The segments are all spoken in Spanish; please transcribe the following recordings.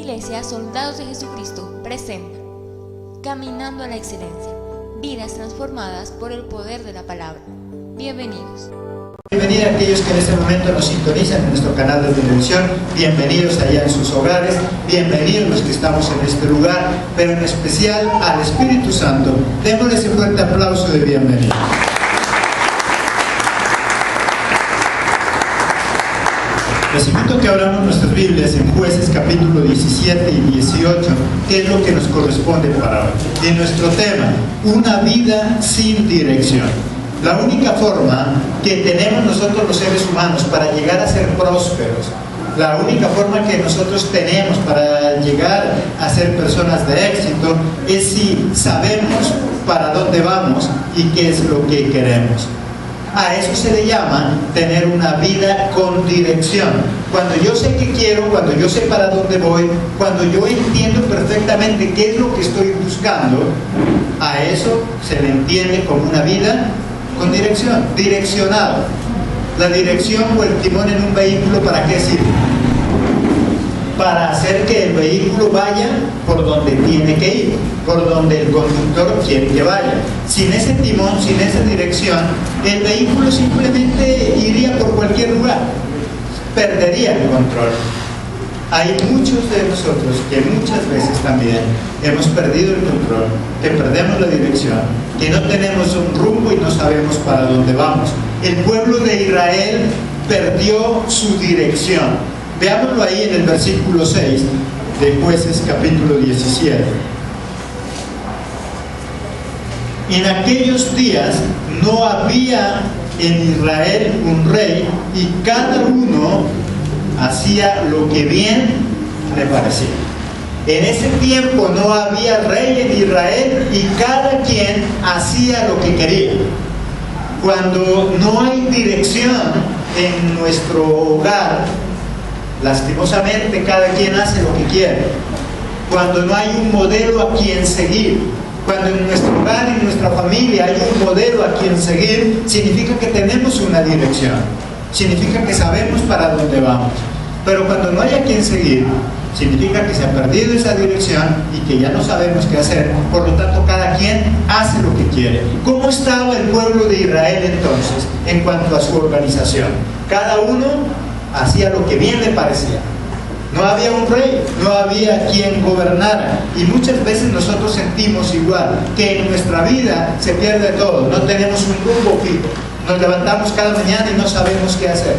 Iglesia Soldados de Jesucristo presenta Caminando a la Excelencia, vidas transformadas por el poder de la palabra. Bienvenidos. Bienvenidos a aquellos que en este momento nos sintonizan en nuestro canal de televisión, bienvenidos allá en sus hogares, bienvenidos los que estamos en este lugar, pero en especial al Espíritu Santo. Démosle ese fuerte aplauso de bienvenida. Les invito a que abramos nuestras Biblias en Jueces capítulo 17 y 18, que es lo que nos corresponde para hoy. Y nuestro tema, una vida sin dirección. La única forma que tenemos nosotros los seres humanos para llegar a ser prósperos, la única forma que nosotros tenemos para llegar a ser personas de éxito es si sabemos para dónde vamos y qué es lo que queremos. A eso se le llama tener una vida con dirección. Cuando yo sé qué quiero, cuando yo sé para dónde voy, cuando yo entiendo perfectamente qué es lo que estoy buscando, a eso se le entiende como una vida con dirección, direccionado. La dirección o el timón en un vehículo, ¿para qué sirve? Para hacer que el vehículo vaya por donde tiene que ir, por donde el conductor quiere que vaya. Sin ese timón, sin esa dirección, el vehículo simplemente iría por cualquier lugar, perdería el control. Hay muchos de nosotros que muchas veces también hemos perdido el control, que perdemos la dirección, que no tenemos un rumbo y no sabemos para dónde vamos. El pueblo de Israel perdió su dirección. Veámoslo ahí en el versículo 6 de Jueces capítulo 17. En aquellos días no había en Israel un rey y cada uno hacía lo que bien le parecía. En ese tiempo no había rey en Israel y cada quien hacía lo que quería. Cuando no hay dirección en nuestro hogar, lastimosamente cada quien hace lo que quiere. Cuando no hay un modelo a quien seguir, cuando en nuestro hogar y en nuestra familia hay un modelo a quien seguir, significa que tenemos una dirección, significa que sabemos para dónde vamos. Pero cuando no hay a quien seguir, significa que se ha perdido esa dirección y que ya no sabemos qué hacer. Por lo tanto, cada quien hace lo que quiere. ¿Cómo estaba el pueblo de Israel entonces en cuanto a su organización? Cada uno hacía lo que bien le parecía. No había un rey, no había quien gobernara. Y muchas veces nosotros sentimos igual, que en nuestra vida se pierde todo, no tenemos un rumbo fijo. Nos levantamos cada mañana y no sabemos qué hacer.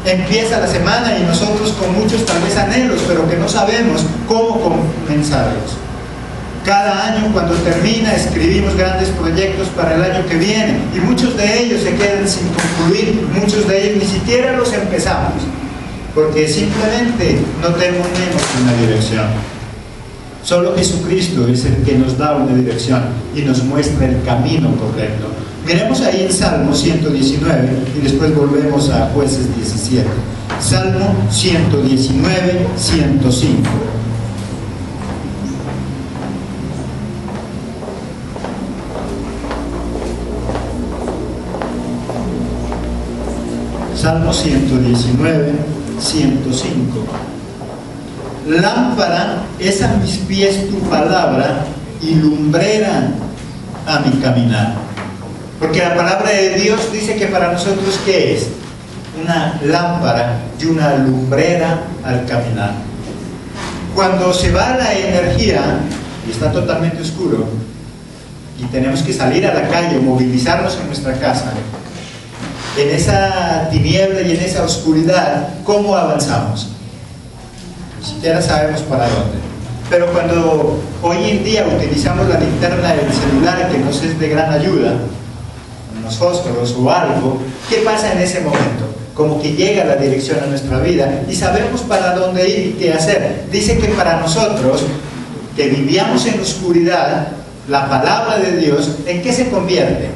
Empieza la semana y nosotros con muchos tal vez anhelos, pero que no sabemos cómo comenzarlos. Cada año cuando termina escribimos grandes proyectos para el año que viene y muchos de ellos se quedan sin concluir, muchos de ellos ni siquiera los empezamos, porque simplemente no tenemos una dirección. Solo Jesucristo es el que nos da una dirección y nos muestra el camino correcto. Miremos ahí en Salmo 119 y después volvemos a Jueces 17. Salmo 119, 105. Salmo 119, 105. Lámpara es a mis pies tu palabra y lumbrera a mi caminar. Porque la palabra de Dios dice que para nosotros, ¿qué es? Una lámpara y una lumbrera al caminar. Cuando se va la energía y está totalmente oscuro y tenemos que salir a la calle o movilizarnos en nuestra casa, en esa tiniebla y en esa oscuridad, ¿cómo avanzamos? Ni siquiera sabemos para dónde. Pero cuando hoy en día utilizamos la linterna del celular, que nos es de gran ayuda, unos fósforos o algo, ¿qué pasa en ese momento? Como que llega la dirección a nuestra vida y sabemos para dónde ir y qué hacer. Dice que para nosotros, que vivíamos en oscuridad, la palabra de Dios, ¿en qué se convierte?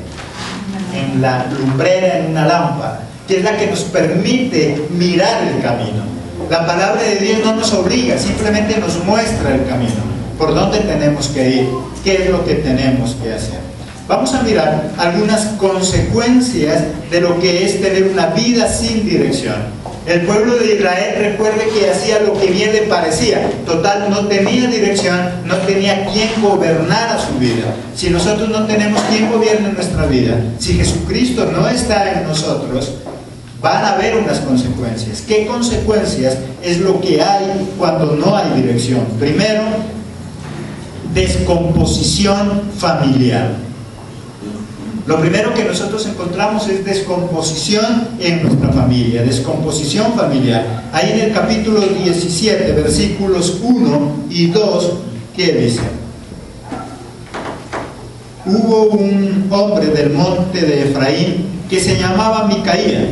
En la lumbrera, en una lámpara, que es la que nos permite mirar el camino. La palabra de Dios no nos obliga, simplemente nos muestra el camino, por dónde tenemos que ir, qué es lo que tenemos que hacer. Vamos a mirar algunas consecuencias de lo que es tener una vida sin dirección. El pueblo de Israel, recuerde que hacía lo que bien le parecía. Total, no tenía dirección, no tenía quien gobernara su vida. Si nosotros no tenemos quien gobierne nuestra vida, si Jesucristo no está en nosotros, van a haber unas consecuencias. ¿Qué consecuencias es lo que hay cuando no hay dirección? Primero, descomposición familiar. Lo primero que nosotros encontramos es descomposición en nuestra familia, descomposición familiar. Ahí en el capítulo 17, versículos 1 y 2, ¿qué dice? Hubo un hombre del monte de Efraín que se llamaba Micaía,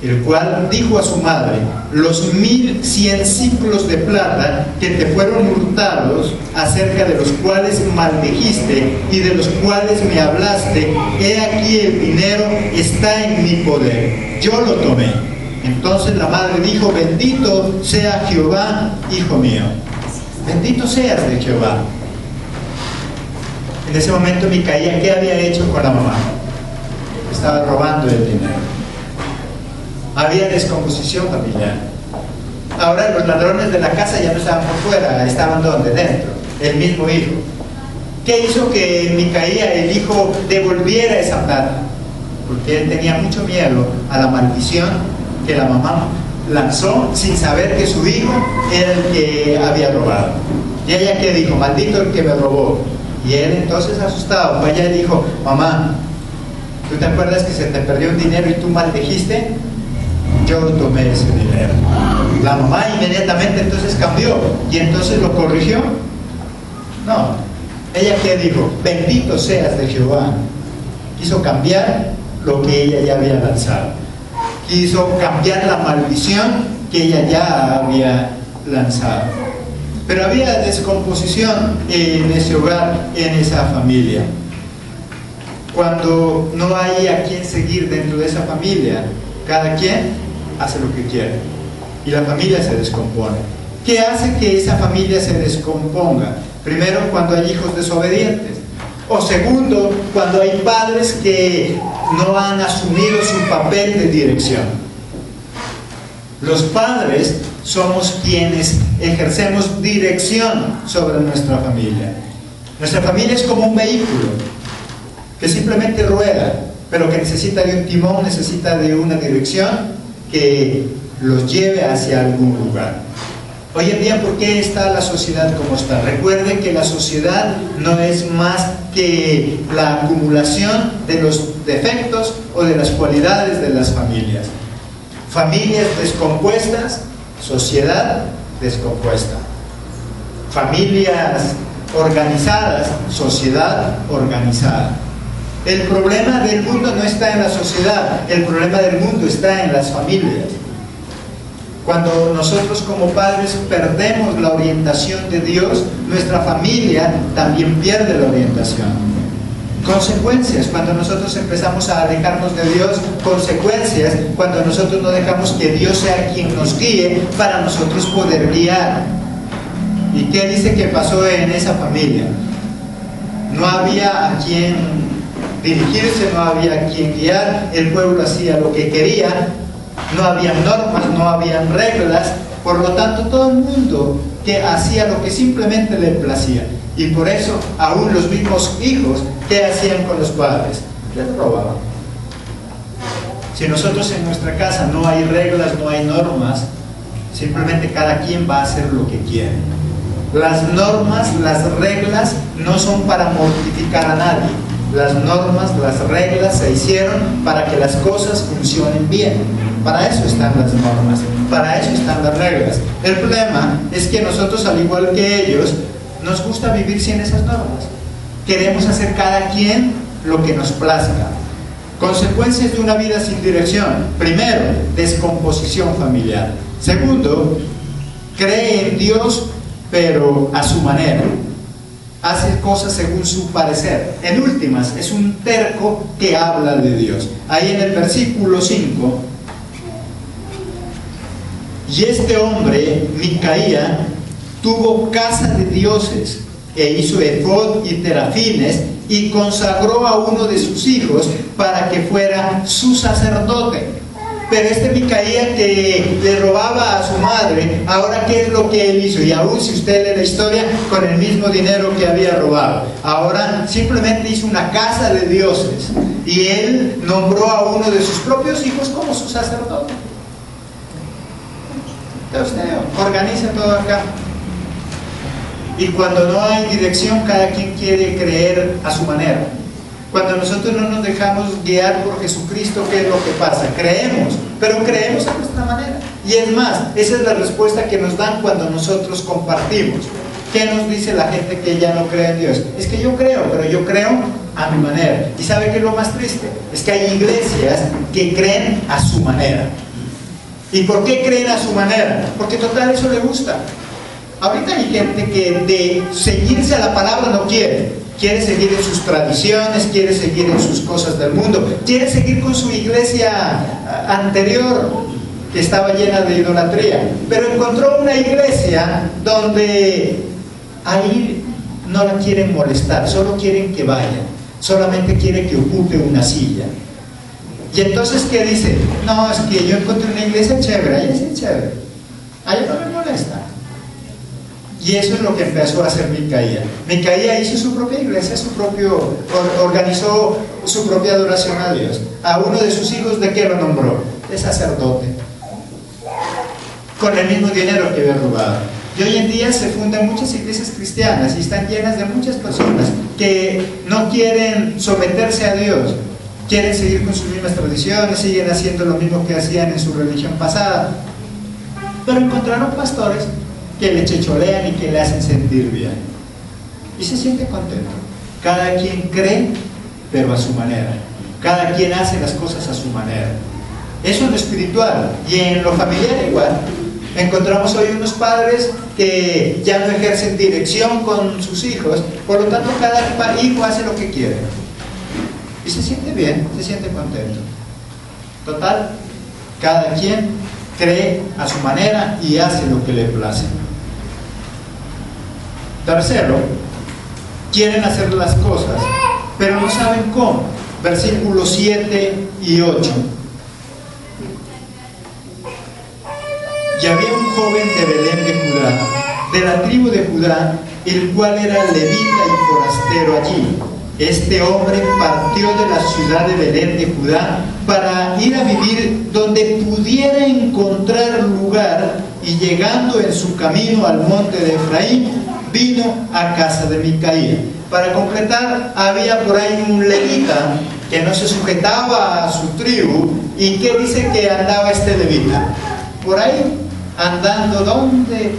el cual dijo a su madre: los 1100 ciclos de plata que te fueron hurtados, acerca de los cuales maldijiste y de los cuales me hablaste, he aquí el dinero está en mi poder, yo lo tomé. Entonces la madre dijo: bendito sea Jehová, hijo mío, bendito seas de Jehová. En ese momento Micaía, ¿qué había hecho con la mamá? Estaba robando el dinero. Había descomposición familiar. Ahora los ladrones de la casa ya no estaban por fuera, estaban ¿dónde? Dentro, el mismo hijo. ¿Qué hizo que Micaía, el hijo, devolviera esa plata? Porque él tenía mucho miedo a la maldición que la mamá lanzó sin saber que su hijo era el que había robado. Y ella, ¿qué dijo? Maldito el que me robó. Y él entonces, asustado, fue allá y dijo: mamá, ¿tú te acuerdas que se te perdió un dinero y tú maldijiste? Yo tomé ese dinero. La mamá inmediatamente entonces cambió y entonces lo corrigió. No, ella ¿qué dijo? Bendito seas de Jehová. Quiso cambiar lo que ella ya había lanzado, quiso cambiar la maldición que ella ya había lanzado. Pero había descomposición en ese hogar, en esa familia. Cuando no hay a quien seguir dentro de esa familia, cada quien hace lo que quiere y la familia se descompone. ¿Qué hace que esa familia se descomponga? Primero, cuando hay hijos desobedientes, o segundo, cuando hay padres que no han asumido su papel de dirección. Los padres somos quienes ejercemos dirección sobre nuestra familia. Nuestra familia es como un vehículo que simplemente rueda, pero que necesita de un timón, necesita de una dirección que los lleve hacia algún lugar. Hoy en día, ¿por qué está la sociedad como está? Recuerden que la sociedad no es más que la acumulación de los defectos o de las cualidades de las familias. Familias descompuestas, sociedad descompuesta. Familias organizadas, sociedad organizada. El problema del mundo no está en la sociedad, el problema del mundo está en las familias. Cuando nosotros como padres perdemos la orientación de Dios, nuestra familia también pierde la orientación. Consecuencias cuando nosotros empezamos a alejarnos de Dios, consecuencias cuando nosotros no dejamos que Dios sea quien nos guíe para nosotros poder guiar. ¿Y qué dice que pasó en esa familia? No había a quien dirigirse, no había quien guiar, el pueblo hacía lo que quería, no había normas, no había reglas, por lo tanto todo el mundo que hacía lo que simplemente le placía. Y por eso aún los mismos hijos, ¿qué hacían con los padres? Les robaban. Si nosotros en nuestra casa no hay reglas, no hay normas, simplemente cada quien va a hacer lo que quiere. Las normas, las reglas no son para mortificar a nadie. Las normas, las reglas se hicieron para que las cosas funcionen bien. Para eso están las normas, para eso están las reglas. El problema es que nosotros, al igual que ellos, nos gusta vivir sin esas normas. Queremos hacer cada quien lo que nos plazca. Consecuencias de una vida sin dirección. Primero, descomposición familiar. Segundo, cree en Dios, pero a su manera. Hace cosas según su parecer. En últimas, es un terco que habla de Dios. Ahí en el versículo 5, y este hombre, Micaía, tuvo casa de dioses, e hizo efod y terafines, y consagró a uno de sus hijos para que fuera su sacerdote. Pero este Micaía que le robaba a su madre, ahora ¿qué es lo que él hizo? Y aún si usted lee la historia, con el mismo dinero que había robado, ahora simplemente hizo una casa de dioses, y él nombró a uno de sus propios hijos como su sacerdote. Entonces usted organiza todo acá, y cuando no hay dirección, cada quien quiere creer a su manera. Cuando nosotros no nos dejamos guiar por Jesucristo, ¿qué es lo que pasa? Creemos, pero creemos a nuestra manera. Y es más, esa es la respuesta que nos dan cuando nosotros compartimos. ¿Qué nos dice la gente que ya no cree en Dios? Es que yo creo, pero yo creo a mi manera. ¿Y sabe qué es lo más triste? Es que hay iglesias que creen a su manera. ¿Y por qué creen a su manera? Porque total eso le gusta. Ahorita hay gente que de seguirse a la palabra no quiere. Quiere seguir en sus tradiciones, quiere seguir en sus cosas del mundo, quiere seguir con su iglesia anterior que estaba llena de idolatría, pero encontró una iglesia donde ahí no la quieren molestar, solo quieren que vaya, solamente quiere que ocupe una silla. Y entonces ¿qué dice? No, es que yo encontré una iglesia chévere, ahí es chévere, ahí no me molesta. Y eso es lo que empezó a hacer Micaía. Micaía hizo su propia iglesia, organizó su propia adoración a Dios. A uno de sus hijos, ¿de qué lo nombró? De sacerdote. Con el mismo dinero que había robado. Y hoy en día se fundan muchas iglesias cristianas y están llenas de muchas personas que no quieren someterse a Dios. Quieren seguir con sus mismas tradiciones, siguen haciendo lo mismo que hacían en su religión pasada. Pero encontraron pastores que le checholean y que le hacen sentir bien y se siente contento. Cada quien cree, pero a su manera. Cada quien hace las cosas a su manera. Eso en lo espiritual. Y en lo familiar igual. Encontramos hoy unos padres que ya no ejercen dirección con sus hijos, por lo tanto cada hijo hace lo que quiere y se siente bien, se siente contento. Total, cada quien cree a su manera y hace lo que le place. Tercero, quieren hacer las cosas, pero no saben cómo. Versículos 7 y 8. Y había un joven de Belén de Judá, de la tribu de Judá, el cual era levita y forastero allí. Este hombre partió de la ciudad de Belén de Judá para ir a vivir donde pudiera encontrar lugar, y llegando en su camino al monte de Efraín, vino a casa de Micaía. Para completar, había por ahí un levita que no se sujetaba a su tribu. ¿Y qué dice que andaba este levita? Por ahí, andando donde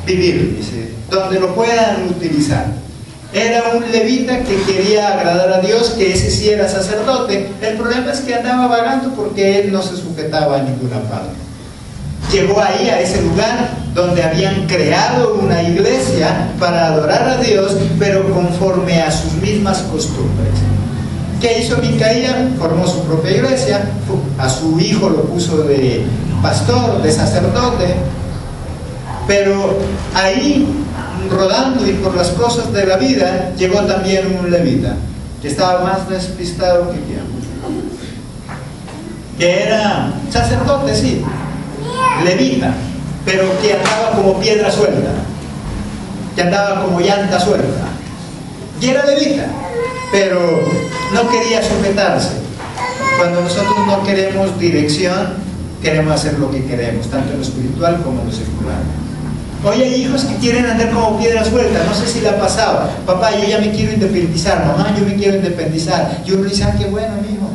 vivir, dice, donde lo puedan utilizar. Era un levita que quería agradar a Dios, que ese sí era sacerdote. El problema es que andaba vagando porque él no se sujetaba a ninguna parte. Llegó ahí a ese lugar donde habían creado una iglesia para adorar a Dios, pero conforme a sus mismas costumbres. ¿Qué hizo Micaía? Formó su propia iglesia, a su hijo lo puso de pastor, de sacerdote, pero ahí, rodando y por las cosas de la vida, llegó también un levita, que estaba más despistado que quien, que era sacerdote, sí, levita, pero que andaba como piedra suelta, que andaba como llanta suelta, y era levita, pero no quería sujetarse. Cuando nosotros no queremos dirección, queremos hacer lo que queremos, tanto en lo espiritual como en lo secular. Hoy hay hijos que quieren andar como piedra suelta. No sé si la pasaba: papá, yo ya me quiero independizar, mamá, yo me quiero independizar. Y uno dice: ah, qué bueno, mijo,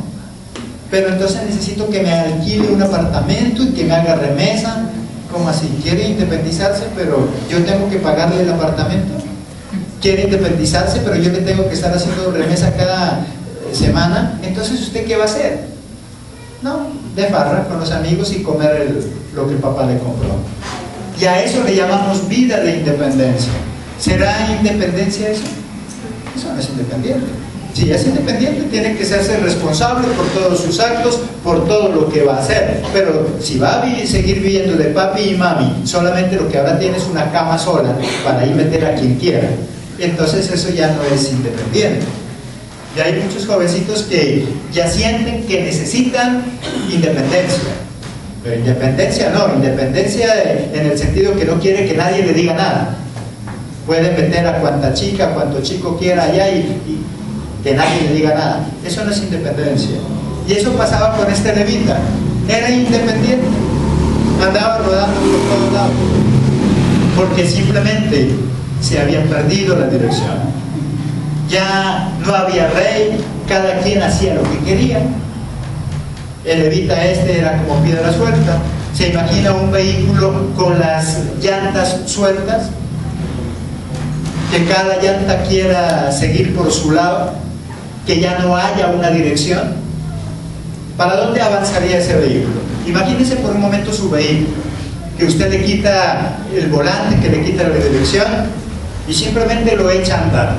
pero entonces necesito que me alquile un apartamento y que me haga remesa. ¿Cómo así? ¿Quiere independizarse pero yo tengo que pagarle el apartamento? ¿Quiere independizarse pero yo le tengo que estar haciendo remesa cada semana? Entonces ¿usted qué va a hacer? No, de farra con los amigos y comer lo que el papá le compró. Y a eso le llamamos vida de independencia. ¿Será independencia eso? Eso no es independiente. Si es independiente, tiene que hacerse responsable por todos sus actos, por todo lo que va a hacer. Pero si va a seguir viviendo de papi y mami, solamente lo que ahora tiene es una cama sola para ir meter a quien quiera, entonces eso ya no es independiente. Y hay muchos jovencitos que ya sienten que necesitan independencia. Pero independencia no, independencia en el sentido que no quiere que nadie le diga nada. Puede meter a cuanta chica, cuanto chico quiera allá y que nadie le diga nada. Eso no es independencia. Y eso pasaba con este levita. Era independiente, andaba rodando por todos lados, porque simplemente se había perdido la dirección. Ya no había rey, cada quien hacía lo que quería. El levita era como piedra suelta. ¿Se imagina un vehículo con las llantas sueltas? Que cada llanta quiera seguir por su lado, que ya no haya una dirección. ¿Para dónde avanzaría ese vehículo? Imagínese por un momento su vehículo, que usted le quita el volante, que le quita la dirección y simplemente lo echa a andar.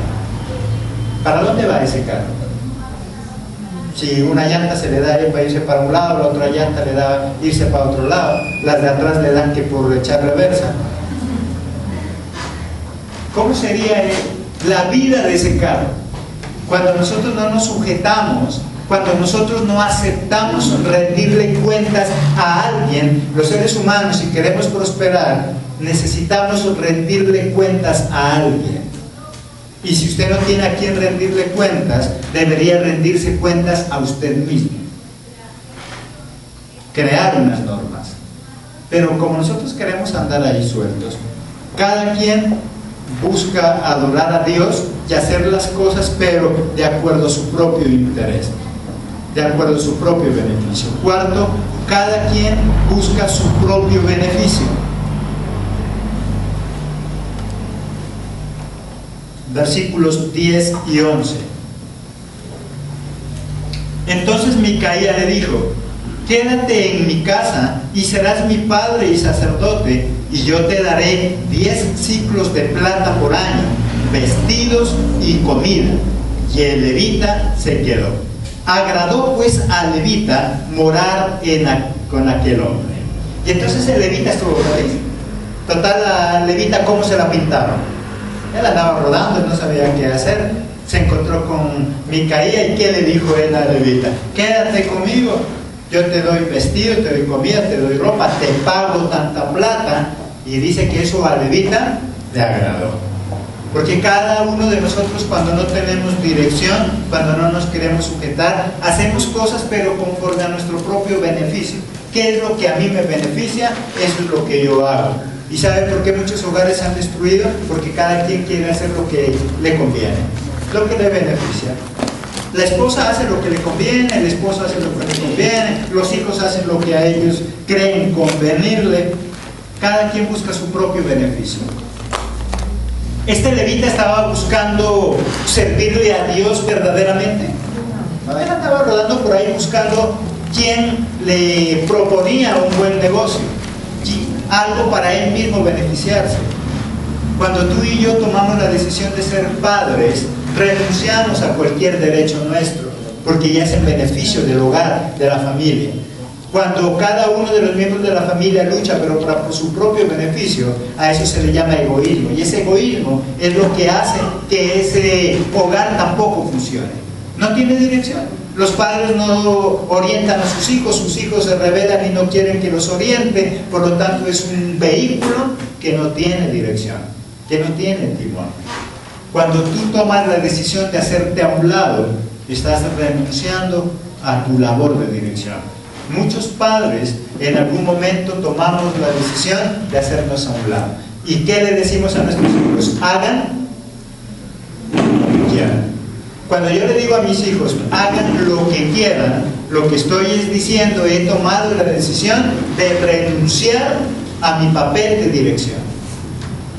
¿Para dónde va ese carro? Si una llanta se le da para irse para un lado, la otra llanta le da irse para otro lado, las de atrás le dan que por echar reversa. ¿Cómo sería la vida de ese carro? Cuando nosotros no nos sujetamos, cuando nosotros no aceptamos rendirle cuentas a alguien, los seres humanos, si queremos prosperar, necesitamos rendirle cuentas a alguien. Y si usted no tiene a quien rendirle cuentas, debería rendirse cuentas a usted mismo. Crear unas normas. Pero como nosotros queremos andar ahí sueltos, cada quien busca adorar a Dios y hacer las cosas, pero de acuerdo a su propio interés, de acuerdo a su propio beneficio. Cuarto, cada quien busca su propio beneficio. Versículos 10 y 11. Entonces Micaía le dijo: quédate en mi casa y serás mi padre y sacerdote, y yo te daré 10 ciclos de plata por año, vestidos y comida. Y el levita se quedó. Agradó pues al levita morar con aquel hombre. Y entonces el levita estuvo feliz. Total, la levita, ¿cómo se la pintaron? Él andaba rodando, no sabía qué hacer. Se encontró con Micaía, y ¿qué le dijo él a la levita? Quédate conmigo, yo te doy vestido, te doy comida, te doy ropa, te pago tanta plata. Y dice que eso a levita le agradó. Porque cada uno de nosotros, cuando no tenemos dirección, cuando no nos queremos sujetar, hacemos cosas pero conforme a nuestro propio beneficio. ¿Qué es lo que a mí me beneficia? Eso es lo que yo hago. ¿Y sabe por qué muchos hogares se han destruido? Porque cada quien quiere hacer lo que le conviene, lo que le beneficia. La esposa hace lo que le conviene, el esposo hace lo que le conviene, los hijos hacen lo que a ellos creen convenirle. Cada quien busca su propio beneficio. Este levita estaba buscando servirle a Dios verdaderamente. Él andaba rodando por ahí buscando quién le proponía un buen negocio, algo para él mismo beneficiarse. Cuando tú y yo tomamos la decisión de ser padres, renunciamos a cualquier derecho nuestro, porque ya es en beneficio del hogar, de la familia. Cuando cada uno de los miembros de la familia lucha, pero por su propio beneficio, a eso se le llama egoísmo. Y ese egoísmo es lo que hace que ese hogar tampoco funcione. No tiene dirección. Los padres no orientan a sus hijos se rebelan y no quieren que los oriente. Por lo tanto, es un vehículo que no tiene dirección, que no tiene timón. Cuando tú tomas la decisión de hacerte a un lado, estás renunciando a tu labor de dirección. Muchos padres en algún momento tomamos la decisión de hacernos a un lado. ¿Y qué le decimos a nuestros hijos? Hagan lo que quieran. Cuando yo le digo a mis hijos, hagan lo que quieran, lo que estoy es diciendo, he tomado la decisión de renunciar a mi papel de dirección.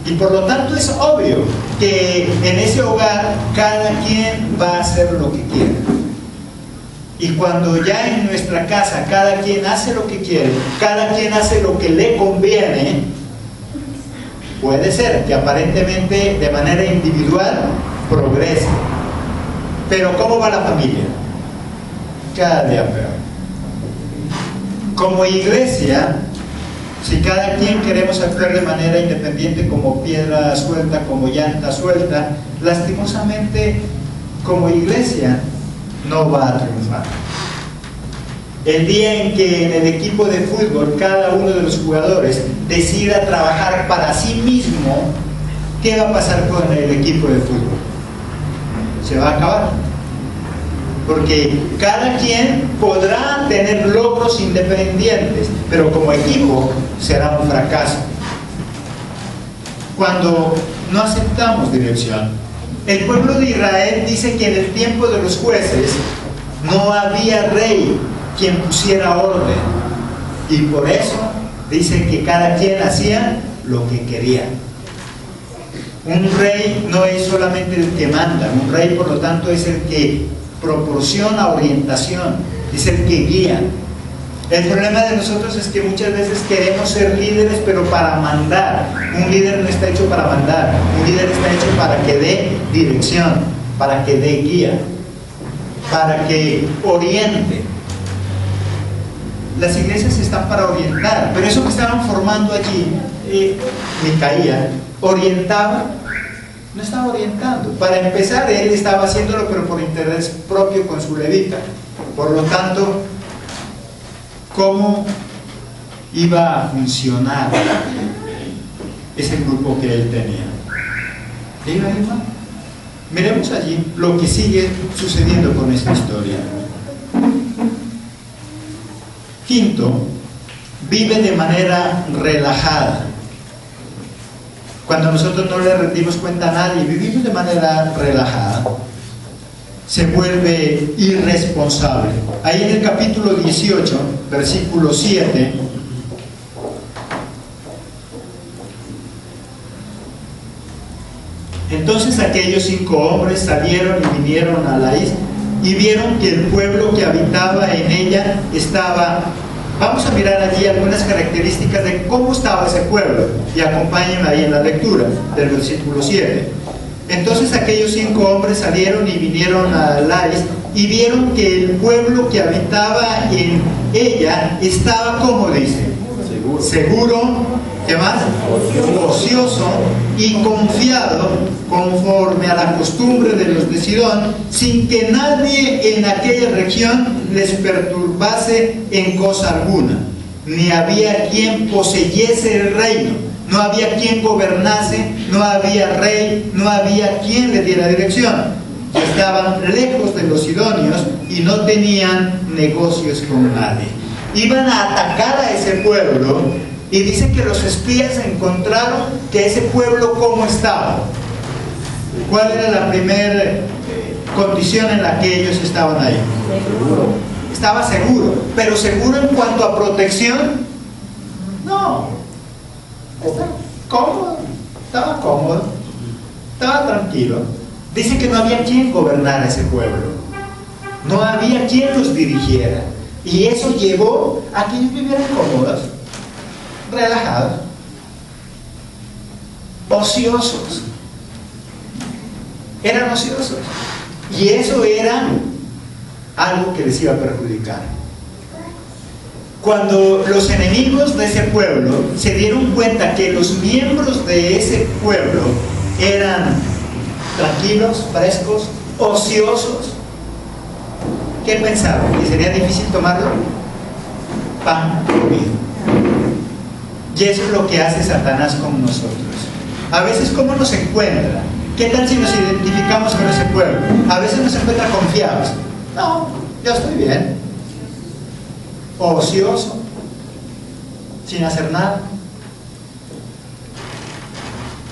Y por lo tanto es obvio que en ese hogar cada quien va a hacer lo que quiera. Y cuando ya en nuestra casa cada quien hace lo que quiere, cada quien hace lo que le conviene, puede ser que aparentemente de manera individual progrese. Pero ¿cómo va la familia? Cada día peor. Como iglesia, si cada quien queremos actuar de manera independiente, como piedra suelta, como llanta suelta, lastimosamente como iglesia no va a triunfar. El día en que en el equipo de fútbol cada uno de los jugadores decida trabajar para sí mismo, ¿qué va a pasar con el equipo de fútbol? Se va a acabar. Porque cada quien podrá tener logros independientes, pero como equipo será un fracaso. Cuando no aceptamos dirección, el pueblo de Israel dice que en el tiempo de los jueces no había rey quien pusiera orden, y por eso dice que cada quien hacía lo que quería. Un rey no es solamente el que manda, un rey por lo tanto es el que proporciona orientación, es el que guía. El problema de nosotros es que muchas veces queremos ser líderes, pero para mandar. Un líder no está hecho para mandar, un líder está hecho para que dé dirección, para que dé guía, para que oriente. Las iglesias están para orientar, pero eso que estaban formando allí, Micaía, orientaba. No estaba orientando. Para empezar, él estaba haciéndolo, pero por interés propio con su levita. Por lo tanto, ¿cómo iba a funcionar ese grupo que él tenía? ¿Le iba a ir mal? Miremos allí lo que sigue sucediendo con esta historia. Quinto, vive de manera relajada. Cuando nosotros no le rendimos cuenta a nadie, vivimos de manera relajada, se vuelve irresponsable. Ahí en el capítulo 18, versículo 7, entonces aquellos 5 hombres salieron y vinieron a la isla y vieron que el pueblo que habitaba en ella estaba. Vamos a mirar allí algunas características de cómo estaba ese pueblo, y acompáñenme ahí en la lectura del versículo 7. Entonces aquellos 5 hombres salieron y vinieron a Lais y vieron que el pueblo que habitaba en ella estaba, ¿cómo dice? Seguro, ¿qué más? Ocioso y confiado, conforme a la costumbre de los de Sidón, sin que nadie en aquella región les perturbase en cosa alguna. Ni había quien poseyese el reino, no había quien gobernase, no había rey, no había quien le diera dirección. Estaban lejos de los sidonios y no tenían negocios con nadie. Iban a atacar a ese pueblo, y dice que los espías encontraron que ese pueblo ¿cómo estaba? ¿Cuál era la primera condición en la que ellos estaban ahí? Seguro. Estaba seguro, pero seguro en cuanto a protección, no. Estaba cómodo, estaba tranquilo. Dice que no había quien gobernara ese pueblo, no había quien los dirigiera, y eso llevó a que ellos vivieran cómodos, relajados, ociosos. Eran ociosos, y eso era algo que les iba a perjudicar. Cuando los enemigos de ese pueblo se dieron cuenta que los miembros de ese pueblo eran tranquilos, frescos, ociosos, ¿qué pensaban? ¿Que sería difícil tomarlo? Pan comido. Y eso es lo que hace Satanás con nosotros. A veces, ¿cómo nos encuentra? ¿Qué tal si nos identificamos con ese pueblo? A veces nos encuentra confiados. No, yo estoy bien. Ocioso, sin hacer nada.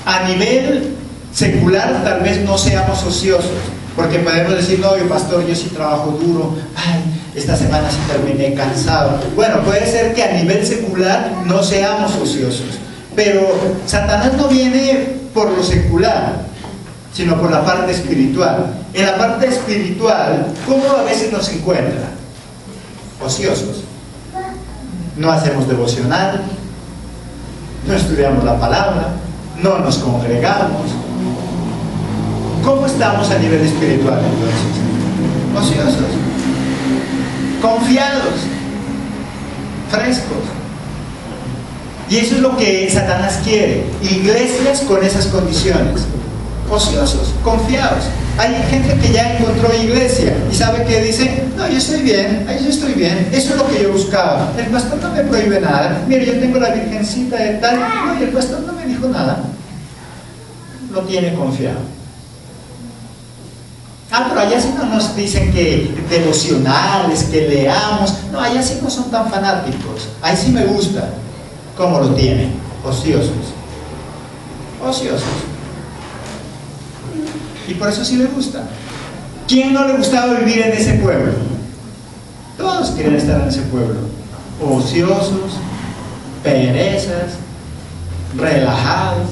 A nivel secular tal vez no seamos ociosos, porque podemos decir, no, pastor, yo sí trabajo duro, ay, esta semana sí terminé cansado. Bueno, puede ser que a nivel secular no seamos ociosos, pero Satanás no viene por lo secular, sino por la parte espiritual. En la parte espiritual, ¿cómo a veces nos encuentra? Ociosos. No hacemos devocional, no estudiamos la palabra, no nos congregamos. ¿Cómo estamos a nivel espiritual entonces? Ociosos, confiados, frescos. Y eso es lo que Satanás quiere. Iglesias con esas condiciones. Ociosos, confiados. Hay gente que ya encontró iglesia y sabe que dice, no, yo estoy bien, ahí yo estoy bien, eso es lo que yo buscaba. El pastor no me prohíbe nada. Mire, yo tengo la virgencita de tal, no, y el pastor no me dijo nada. No tiene confianza. Pero allá sí no nos dicen que devocionales, que leamos. No, allá sí no son tan fanáticos. Ahí sí me gusta. ¿Cómo lo tienen? Ociosos. Ociosos. Y por eso sí le gusta. ¿Quién no le gustaba vivir en ese pueblo? Todos quieren estar en ese pueblo. Ociosos, perezas, relajados.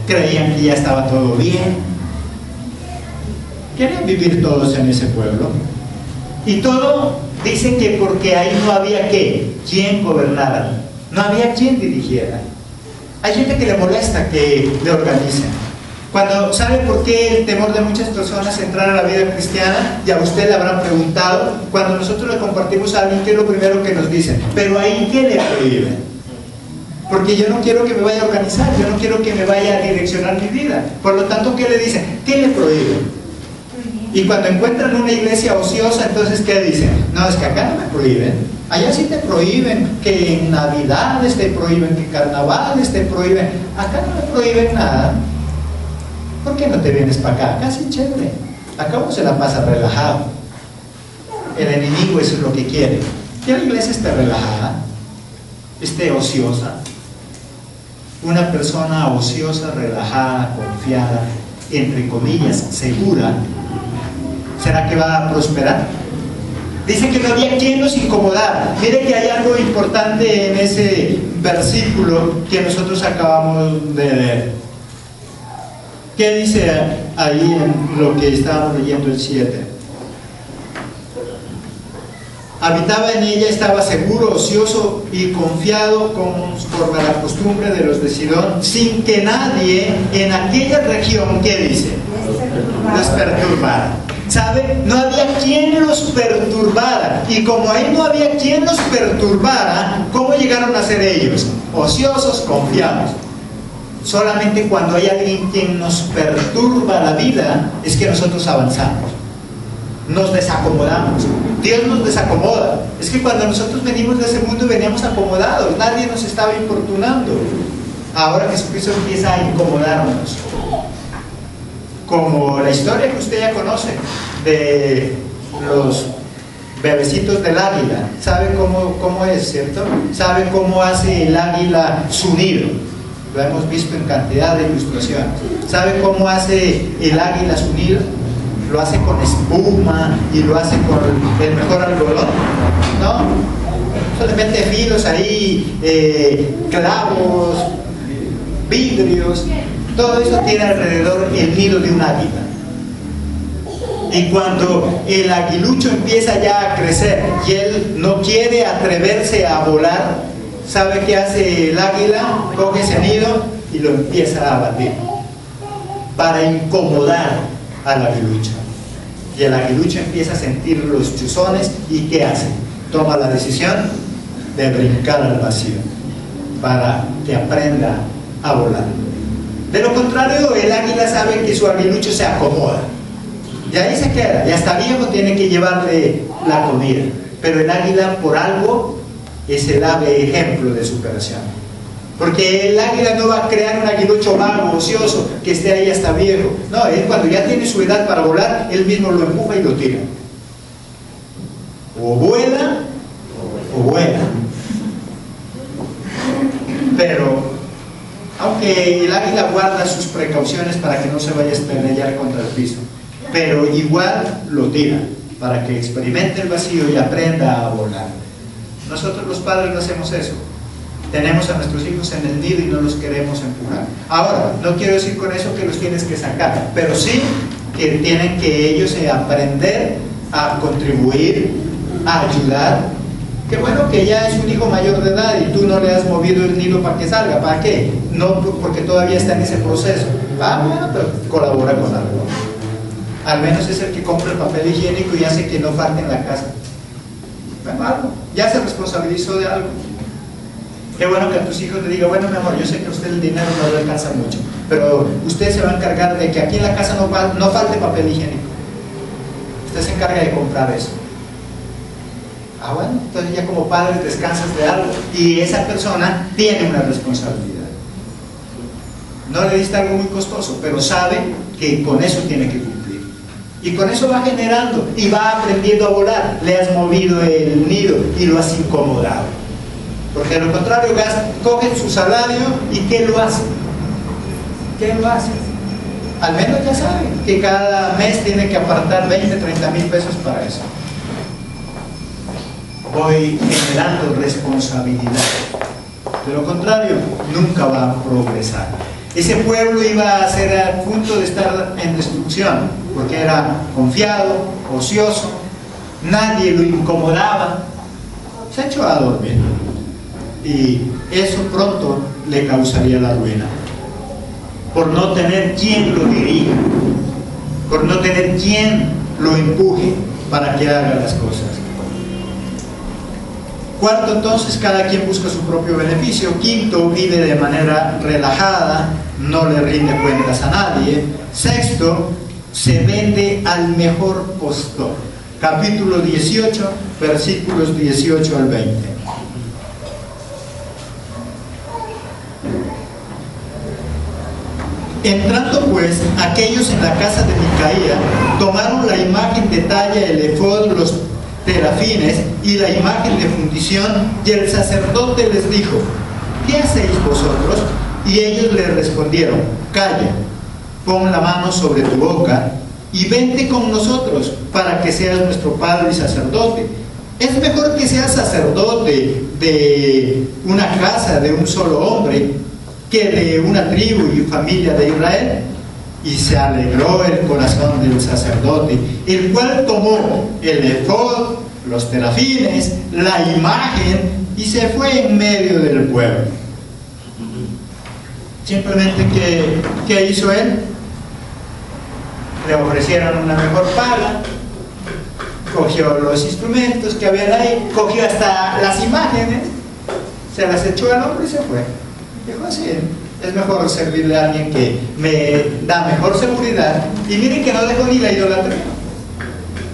Creían que ya estaba todo bien. Querían vivir todos en ese pueblo. Y todo, dicen que porque ahí no había quien gobernara. No había quien dirigiera. Hay gente que le molesta que le organicen. Cuando sabe por qué el temor de muchas personas entrar a la vida cristiana, y a usted le habrán preguntado, cuando nosotros le compartimos a alguien, ¿qué es lo primero que nos dicen? Pero ahí, ¿qué le prohíben? Porque yo no quiero que me vaya a organizar, yo no quiero que me vaya a direccionar mi vida. Por lo tanto, ¿qué le dicen? ¿Qué le prohíben? Y cuando encuentran una iglesia ociosa, entonces, ¿qué dicen? No, es que acá no me prohíben. Allá sí te prohíben, que en Navidades te prohíben, que en Carnavales te prohíben. Acá no me prohíben nada. ¿Por qué no te vienes para acá? Casi chévere. Acá uno se la pasa relajado. El enemigo eso es lo que quiere. Que la iglesia esté relajada, esté ociosa. Una persona ociosa, relajada, confiada, entre comillas, segura, ¿será que va a prosperar? Dice que no había quien los incomodara. Mire que hay algo importante en ese versículo que nosotros acabamos de leer. ¿Qué dice ahí en lo que estábamos leyendo el 7? Habitaba en ella, estaba seguro, ocioso y confiado conforme a la costumbre de los de Sidón, sin que nadie en aquella región, ¿qué dice? Los perturbara. ¿Sabe? No había quien los perturbara. Y como ahí no había quien los perturbara, ¿cómo llegaron a ser ellos? Ociosos, confiados. Solamente cuando hay alguien quien nos perturba la vida es que nosotros avanzamos, nos desacomodamos. Dios nos desacomoda. Es que cuando nosotros venimos de ese mundo veníamos acomodados, nadie nos estaba importunando. Ahora Jesucristo empieza a incomodarnos, como la historia que usted ya conoce de los bebecitos del águila. ¿Sabe cómo es, cierto? ¿Sabe cómo hace el águila su nido? Lo hemos visto en cantidad de ilustraciones. ¿Sabe cómo hace el águila su nido? Lo hace con espuma y lo hace con el mejor algodón, ¿no? Solamente filos ahí, clavos, vidrios, todo eso tiene alrededor el nido de un águila. Y cuando el aguilucho empieza ya a crecer y él no quiere atreverse a volar, ¿sabe qué hace el águila? Coge ese nido y lo empieza a batir para incomodar al aguilucho. Y el aguilucho empieza a sentir los chuzones y ¿qué hace? Toma la decisión de brincar al vacío para que aprenda a volar. De lo contrario, el águila sabe que su aguilucho se acomoda y ahí se queda, y hasta viejo tiene que llevarle la comida. Pero el águila, por algo, es el ave ejemplo de superación, porque el águila no va a crear un aguilucho vago, ocioso, que esté ahí hasta viejo. No, él cuando ya tiene su edad para volar, él mismo lo empuja y lo tira. O vuela o vuela. Pero aunque el águila guarda sus precauciones para que no se vaya a estrellar contra el piso, pero igual lo tira para que experimente el vacío y aprenda a volar. Nosotros los padres no hacemos eso. Tenemos a nuestros hijos en el nido y no los queremos empujar. Ahora, no quiero decir con eso que los tienes que sacar, pero sí que tienen que ellos aprender a contribuir, a ayudar. Qué bueno que ya es un hijo mayor de edad y tú no le has movido el nido para que salga. ¿Para qué? No, porque todavía está en ese proceso. Bueno, pero colabora con algo. Al menos es el que compra el papel higiénico y hace que no falte en la casa. Bueno, algo. Ya se responsabilizó de algo. Qué bueno que a tus hijos te digan, bueno, mi amor, yo sé que a usted el dinero no le alcanza mucho, pero usted se va a encargar de que aquí en la casa no falte papel higiénico. Usted se encarga de comprar eso. Ah, bueno, entonces ya como padres descansas de algo y esa persona tiene una responsabilidad. No le diste algo muy costoso, pero sabe que con eso tiene que cumplir. Y con eso va generando y va aprendiendo a volar. Le has movido el nido y lo has incomodado. Porque de lo contrario, cogen su salario y ¿qué lo hacen? ¿Qué lo hacen? Al menos ya saben que cada mes tiene que apartar 20, 30 mil pesos para eso. Voy generando responsabilidad. De lo contrario, nunca va a progresar. Ese pueblo iba a ser al punto de estar en destrucción, porque era confiado, ocioso, nadie lo incomodaba, se echó a dormir. Y eso pronto le causaría la ruina, por no tener quien lo dirija, por no tener quien lo empuje para que haga las cosas. Cuarto, entonces, cada quien busca su propio beneficio. Quinto, vive de manera relajada, no le rinde cuentas a nadie. Sexto, se vende al mejor postor. Capítulo 18, versículos 18 al 20. Entrando pues aquellos en la casa de Micaía, tomaron la imagen de talla, el efod, los terafines y la imagen de fundición, y el sacerdote les dijo, ¿qué hacéis vosotros? Y ellos le respondieron, calla, pon la mano sobre tu boca y vente con nosotros para que seas nuestro padre y sacerdote. Es mejor que seas sacerdote de una casa de un solo hombre que de una tribu y familia de Israel. Y se alegró el corazón del sacerdote, el cual tomó el efod, los terafines, la imagen y se fue en medio del pueblo. Simplemente, ¿qué hizo él? Le ofrecieron una mejor paga, cogió los instrumentos que había ahí, cogió hasta las imágenes, se las echó al hombro y se fue. Dijo así, es mejor servirle a alguien que me da mejor seguridad. Y miren que no dejó ni la idolatría.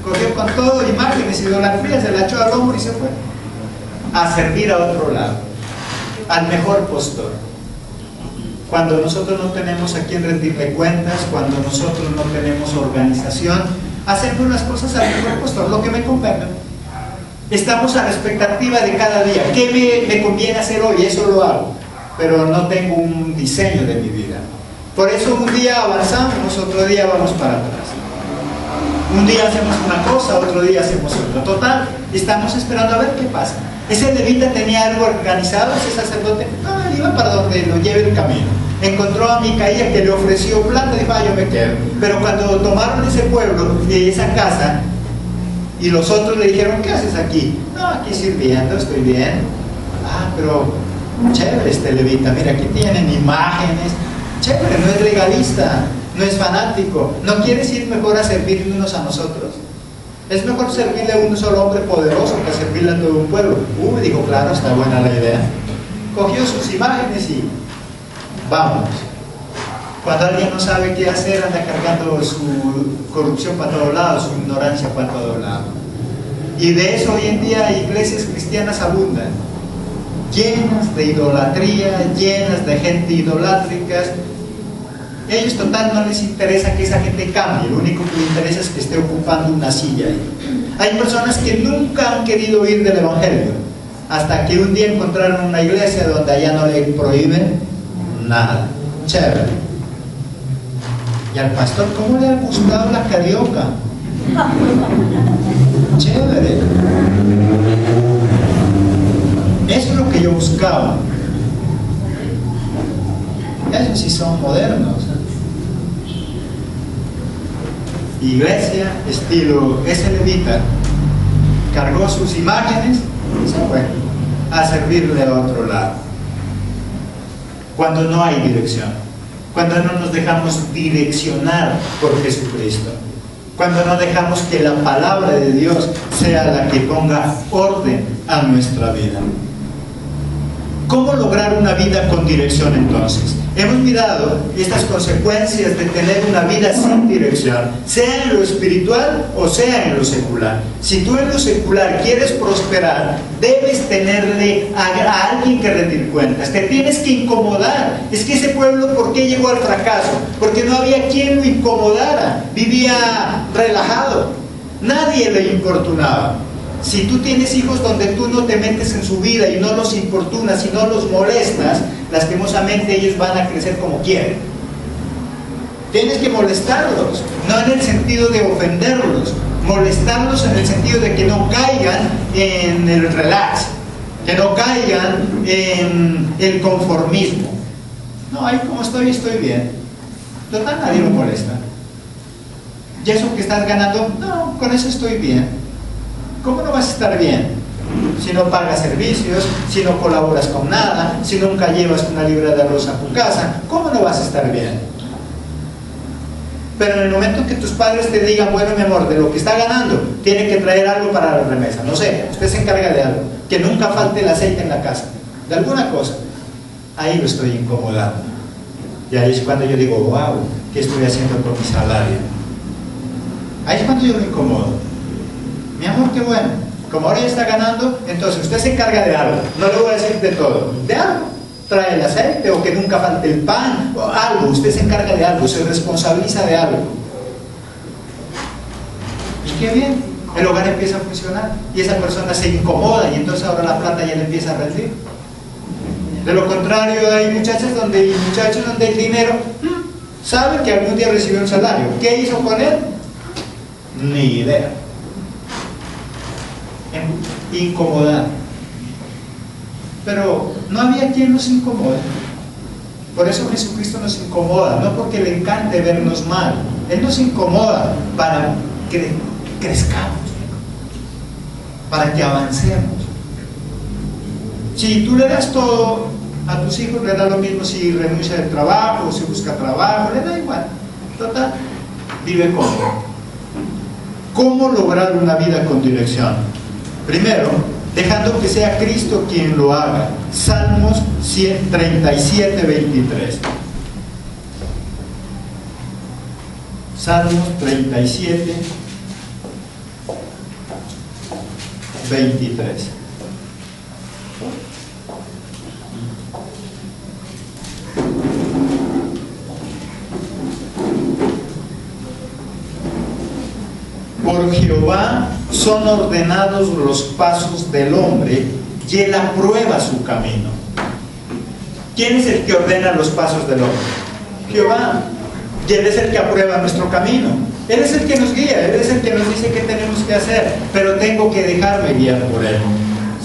Cogió con todo imágenes, idolatría, se la echó al hombro y se fue a servir a otro lado, al mejor postor. Cuando nosotros no tenemos a quien rendirle cuentas, cuando nosotros no tenemos organización, hacemos las cosas al mejor postor, lo que me convenga. Estamos a la expectativa de cada día. ¿Qué me conviene hacer hoy? Eso lo hago, pero no tengo un diseño de mi vida. Por eso un día avanzamos, otro día vamos para atrás. Un día hacemos una cosa, otro día hacemos otra. Total, estamos esperando a ver qué pasa. Ese levita tenía algo organizado, ese sacerdote, no, él iba para donde lo lleve el camino. Encontró a Micaía que le ofreció plata y dijo, yo me quedo. Pero cuando tomaron ese pueblo y esa casa, y los otros le dijeron, ¿qué haces aquí? No, aquí sirviendo, estoy bien. Ah, pero chévere este levita, mira, aquí tienen imágenes. Chévere, no es legalista, no es fanático. ¿No quieres ir mejor a servirnos a nosotros? Es mejor servirle a un solo hombre poderoso que servirle a todo un pueblo. Dijo, claro, está buena la idea. Cogió sus imágenes y vámonos. Cuando alguien no sabe qué hacer, anda cargando su corrupción para todos lados, su ignorancia para todos lados. Y de eso hoy en día iglesias cristianas abundan, llenas de idolatría, llenas de gente idolátricas. Ellos total no les interesa que esa gente cambie, lo único que les interesa es que esté ocupando una silla ahí. Hay personas que nunca han querido oír del evangelio, hasta que un día encontraron una iglesia donde allá no le prohíben nada. Chévere. Y al pastor, ¿cómo le ha gustado la carioca? Chévere. Eso es lo que yo buscaba. Esos sí son modernos. Iglesia, estilo ese levita, cargó sus imágenes y se fue a servirle a otro lado. Cuando no hay dirección, cuando no nos dejamos direccionar por Jesucristo, cuando no dejamos que la palabra de Dios sea la que ponga orden a nuestra vida. ¿Cómo lograr una vida con dirección entonces? Hemos mirado estas consecuencias de tener una vida sin dirección, sea en lo espiritual o sea en lo secular. Si tú en lo secular quieres prosperar, debes tenerle a alguien que rendir cuentas. Te tienes que incomodar. Es que ese pueblo, ¿por qué llegó al fracaso? Porque no había quien lo incomodara. Vivía relajado. Nadie le importunaba. Si tú tienes hijos donde tú no te metes en su vida y no los importunas y no los molestas, lastimosamente ellos van a crecer como quieren. Tienes que molestarlos, no en el sentido de ofenderlos, molestarlos en el sentido de que no caigan en el relax, que no caigan en el conformismo. No, ahí como estoy bien. Total, nadie lo molesta. ¿Y eso que estás ganando? No, con eso estoy bien. ¿Cómo no vas a estar bien? Si no pagas servicios, si no colaboras con nada, si nunca llevas una libra de arroz a tu casa, ¿cómo no vas a estar bien? Pero en el momento que tus padres te digan, bueno, mi amor, de lo que está ganando, tiene que traer algo para la remesa, no sé, usted se encarga de algo, que nunca falte el aceite en la casa, de alguna cosa, ahí lo estoy incomodando. Y ahí es cuando yo digo, wow, ¿qué estoy haciendo con mi salario? Ahí es cuando yo lo incomodo. Mi amor, qué bueno, como ahora ya está ganando, entonces usted se encarga de algo, no le voy a decir de todo, de algo, trae el aceite o que nunca falte el pan, o algo, usted se encarga de algo, se responsabiliza de algo. Y qué bien, el hogar empieza a funcionar y esa persona se incomoda y entonces ahora la plata ya le empieza a rendir. De lo contrario, hay muchachos donde el dinero saben que algún día recibió un salario. ¿Qué hizo con él? Ni idea. Incomodar. Pero no había quien nos incomode. Por eso Jesucristo nos incomoda, no porque le encante vernos mal. Él nos incomoda para que crezcamos, para que avancemos. Si tú le das todo a tus hijos, le da lo mismo si renuncia del trabajo o si busca trabajo, le da igual. Total, vive cómodo. ¿Cómo lograr una vida con dirección? Primero, dejando que sea Cristo quien lo haga. Salmos 37, 23. Salmos 37, 23. Por Jehová son ordenados los pasos del hombre y él aprueba su camino. ¿Quién es el que ordena los pasos del hombre? Jehová. Y él es el que aprueba nuestro camino. Él es el que nos guía, él es el que nos dice qué tenemos que hacer, pero tengo que dejarme guiar por él.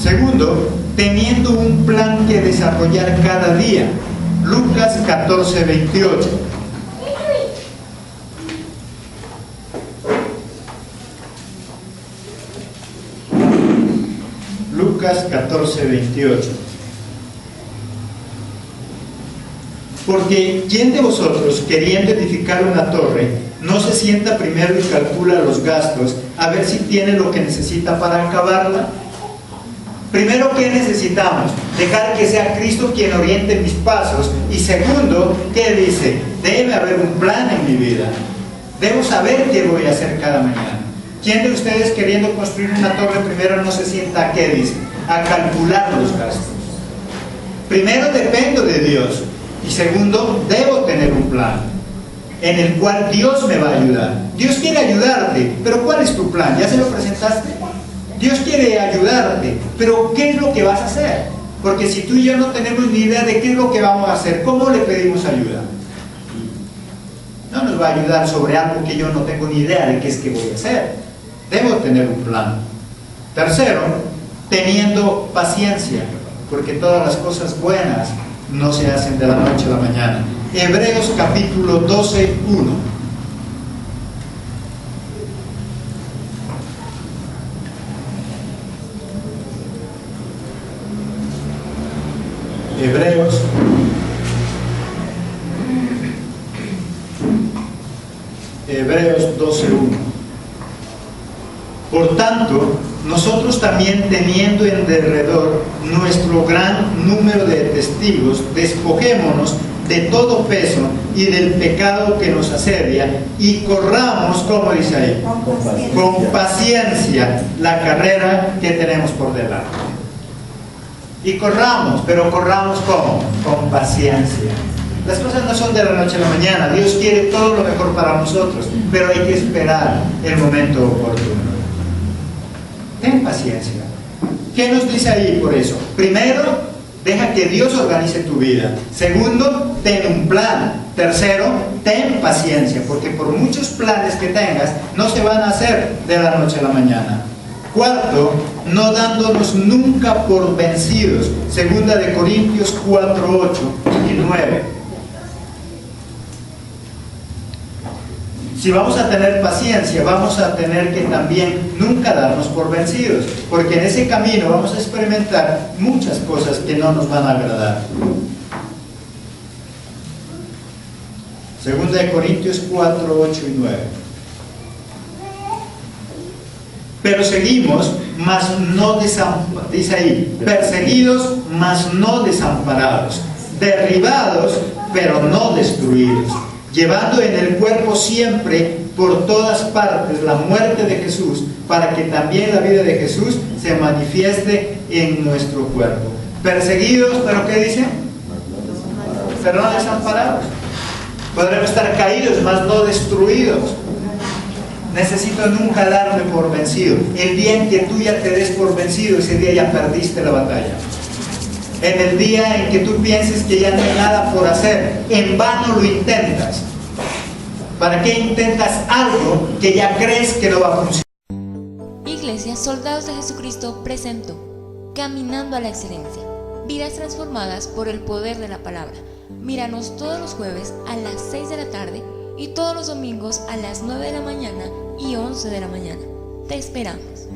Segundo, teniendo un plan que desarrollar cada día. Lucas 14, 28. Lucas 14, 28. Porque ¿quién de vosotros, queriendo edificar una torre, no se sienta primero y calcula los gastos, a ver si tiene lo que necesita para acabarla? Primero, ¿qué necesitamos? Dejar que sea Cristo quien oriente mis pasos. Y segundo, ¿qué dice? Debe haber un plan en mi vida. Debo saber qué voy a hacer cada mañana. ¿Quién de ustedes, queriendo construir una torre, primero no se sienta a qué dice? A calcular los gastos. Primero, dependo de Dios. Y segundo, debo tener un plan en el cual Dios me va a ayudar. Dios quiere ayudarte, pero ¿cuál es tu plan? ¿Ya se lo presentaste? Dios quiere ayudarte, pero ¿qué es lo que vas a hacer? Porque si tú y yo no tenemos ni idea de qué es lo que vamos a hacer, ¿cómo le pedimos ayuda? No nos va a ayudar sobre algo que yo no tengo ni idea de qué es que voy a hacer. Debo tener un plan. Tercero, teniendo paciencia, porque todas las cosas buenas no se hacen de la noche a la mañana. Hebreos capítulo 12, 1. Hebreos 12, 1. Por tanto, nosotros también, teniendo en derredor nuestro gran número de testigos, despojémonos de todo peso y del pecado que nos asedia y corramos, como dice ahí, con paciencia la carrera que tenemos por delante. Y corramos, pero corramos ¿cómo? Con paciencia. Las cosas no son de la noche a la mañana. Dios quiere todo lo mejor para nosotros, pero hay que esperar el momento oportuno. Ten paciencia. ¿Qué nos dice ahí por eso? Primero, deja que Dios organice tu vida. Segundo, ten un plan. Tercero, ten paciencia, porque por muchos planes que tengas, no se van a hacer de la noche a la mañana. Cuarto, no dándonos nunca por vencidos. Segunda de Corintios 4, 8 y 9. Si vamos a tener paciencia, vamos a tener que también nunca darnos por vencidos, porque en ese camino vamos a experimentar muchas cosas que no nos van a agradar. Segunda de Corintios 4, 8 y 9. Pero seguimos, mas no desamparados, dice ahí, perseguidos, mas no desamparados, derribados, pero no destruidos, llevando en el cuerpo siempre por todas partes la muerte de Jesús, para que también la vida de Jesús se manifieste en nuestro cuerpo. Perseguidos, pero ¿qué dice? Pero no desamparados. Podremos estar caídos, mas no destruidos. Necesito nunca darme por vencido. El día en que tú ya te des por vencido, ese día ya perdiste la batalla. En el día en que tú pienses que ya no hay nada por hacer, en vano lo intentas. ¿Para qué intentas algo que ya crees que no va a funcionar? Iglesia Soldados de Jesucristo presentó Caminando a la Excelencia, vidas transformadas por el poder de la palabra. Míranos todos los jueves a las 6 de la tarde y todos los domingos a las 9 de la mañana y 11 de la mañana. Te esperamos.